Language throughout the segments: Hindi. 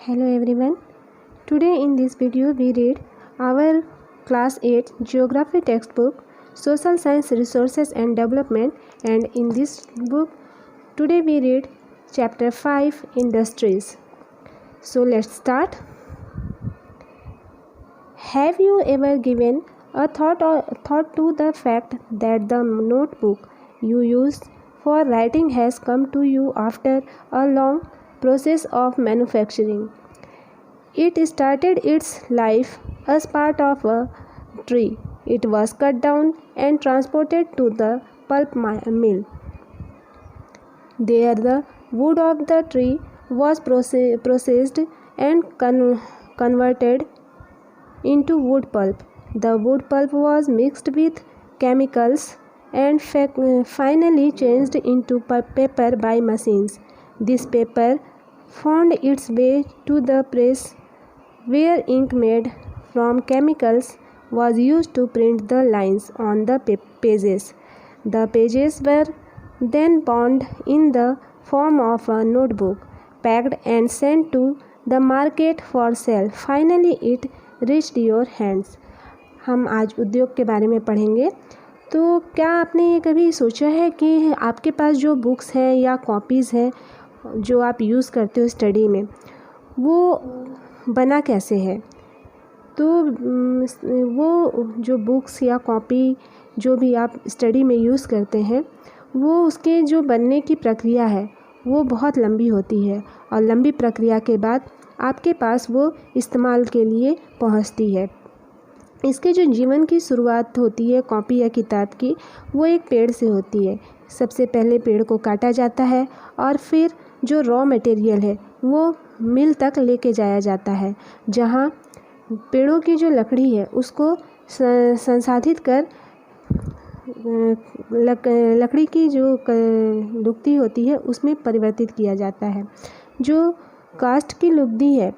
Hello everyone. Today in this video we read our class 8 geography textbook Social Science Resources and Development, and in this book today we read chapter 5 Industries. So let's start. Have you ever given a thought to the fact that the notebook you use for writing has come to you after a long process of manufacturing? It started its life as part of a tree. It was cut down and transported to the pulp mill. There the wood of the tree was processed and converted into wood pulp. The wood pulp was mixed with chemicals and finally changed into paper by machines. This paper found its way to the press, where ink made from chemicals was used to print the lines on the pages. The pages were then bound in the form of a notebook, packed and sent to the market for sale. Finally it reached your hands. हम आज उद्योग के बारे में पढ़ेंगे। तो क्या आपने ये कभी सोचा है कि आपके पास जो बुक्स हैं या कॉपीज़ हैं जो आप यूज़ करते हो स्टडी में, वो बना कैसे है? तो वो जो बुक्स या कॉपी जो भी आप स्टडी में यूज़ करते हैं, वो उसके जो बनने की प्रक्रिया है वो बहुत लंबी होती है, और लंबी प्रक्रिया के बाद आपके पास वो इस्तेमाल के लिए पहुंचती है। इसके जो जीवन की शुरुआत होती है कॉपी या किताब की, वो एक पेड़ से होती है। सबसे पहले पेड़ को काटा जाता है और फिर जो रॉ मटेरियल है वो मिल तक लेके जाया जाता है, जहाँ पेड़ों की जो लकड़ी है उसको संसाधित कर लकड़ी की जो लुगदी होती है उसमें परिवर्तित किया जाता है। जो कास्ट की लुगदी है,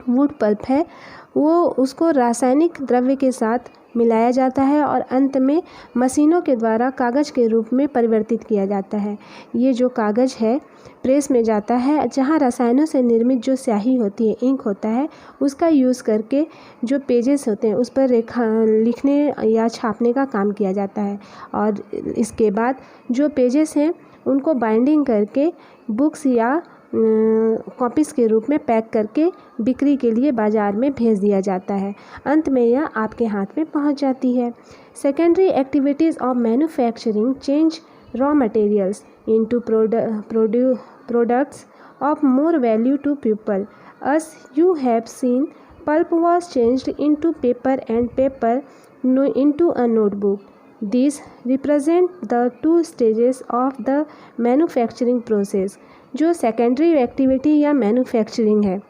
वुड पल्प है, वो उसको रासायनिक द्रव्य के साथ मिलाया जाता है और अंत में मशीनों के द्वारा कागज़ के रूप में परिवर्तित किया जाता है। ये जो कागज़ है प्रेस में जाता है, जहाँ रसायनों से निर्मित जो स्याही होती है, इंक होता है, उसका यूज़ करके जो पेजेस होते हैं उस पर लिखने या छापने का काम किया जाता है। और इसके बाद जो पेजेस हैं उनको बाइंडिंग करके बुक्स या कॉपीज़ के रूप में पैक करके बिक्री के लिए बाज़ार में भेज दिया जाता है। अंत में यह आपके हाथ में पहुंच जाती है। Secondary activities of manufacturing change raw materials into products of more value to people. As you have seen, pulp was changed into paper and paper into a notebook. These represent the two stages of the manufacturing process. जो सेकेंडरी एक्टिविटी या मैन्युफैक्चरिंग है,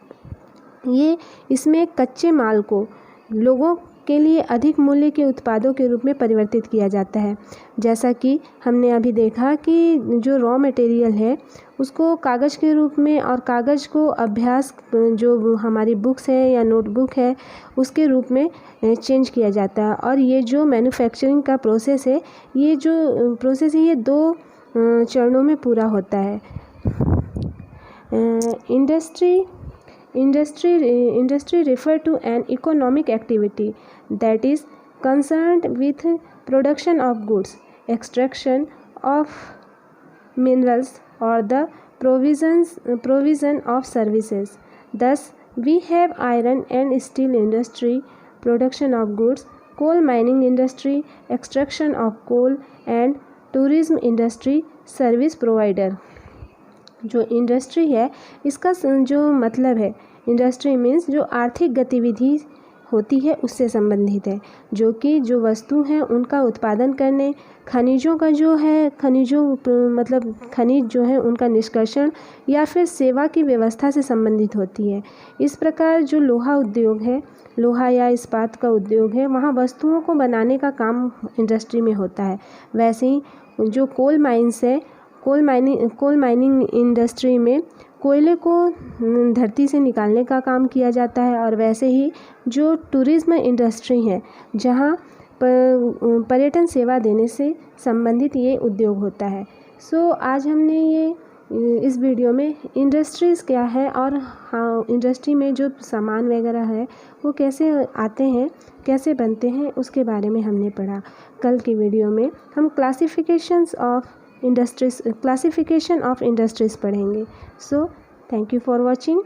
ये इसमें कच्चे माल को लोगों के लिए अधिक मूल्य के उत्पादों के रूप में परिवर्तित किया जाता है। जैसा कि हमने अभी देखा कि जो रॉ मटेरियल है उसको कागज़ के रूप में, और कागज़ को अभ्यास जो हमारी बुक्स है या नोटबुक है उसके रूप में चेंज किया जाता है। और ये जो मैन्युफैक्चरिंग का प्रोसेस है, ये जो प्रोसेस है ये 2 चरणों में पूरा होता है। Industry refer to an economic activity that is concerned with production of goods, extraction of minerals, or the provision of services. Thus, we have iron and steel industry, production of goods, coal mining industry, extraction of coal, and tourism industry, service provider. जो इंडस्ट्री है इसका जो मतलब है, इंडस्ट्री मीन्स जो आर्थिक गतिविधि होती है उससे संबंधित है, जो कि जो वस्तु हैं उनका उत्पादन करने, खनिजों का जो है मतलब खनिज जो है उनका निष्कर्षण या फिर सेवा की व्यवस्था से संबंधित होती है। इस प्रकार जो लोहा उद्योग है, लोहा या इस्पात का उद्योग है, वहाँ वस्तुओं को बनाने का काम इंडस्ट्री में होता है। वैसे ही जो कोल माइंस है, कोल माइनिंग इंडस्ट्री में कोयले को धरती से निकालने का काम किया जाता है। और वैसे ही जो टूरिज़्म इंडस्ट्री है, जहाँ पर्यटन सेवा देने से संबंधित ये उद्योग होता है। आज हमने ये इस वीडियो में इंडस्ट्रीज़ क्या है और हाँ इंडस्ट्री में जो सामान वगैरह है वो कैसे आते हैं, कैसे बनते हैं, उसके बारे में हमने पढ़ा। कल की वीडियो में हम क्लासिफिकेशन ऑफ इंडस्ट्रीज़ पढ़ेंगे। So thank you for watching.